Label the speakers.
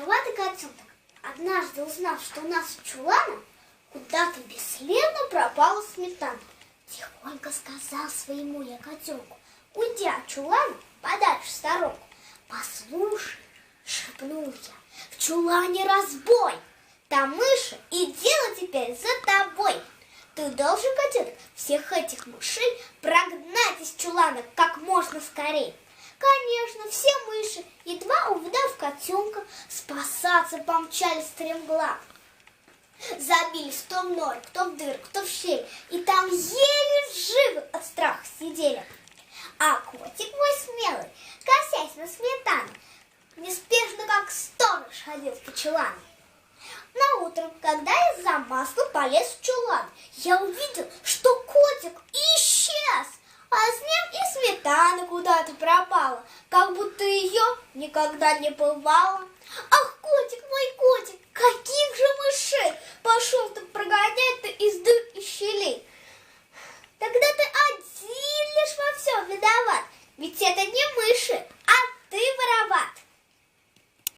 Speaker 1: Вороватый котенок, однажды узнав, что у нас в чуланах куда-то бесследно пропала сметана, тихонько сказал своему я котенку, уйди от чулана подальше в сторонку. Послушай, шепнул я, в чулане разбой, там мыши, и дело теперь за тобой. Ты должен, котенок, всех этих мышей прогнать из чулана как можно скорей. Конечно, все мыши, едва увидав котенка, спасаться помчались стремглав. Забились кто в норы, кто в дыры, кто в щель, и там еле живы от страха сидели. А котик мой смелый, косясь на сметану, неспешно, как сторож, ходил по чулану. На утро, когда я за маслом полез в чулан, я увидел, что котик исчез, а с ним и сметана куда-то пропала, как будто ее никогда не бывало. Ах, котик мой котик, каких же мышей пошел ты прогонять-то из дыр и щелей? Тогда ты один лишь во всем виноват, ведь это не мыши,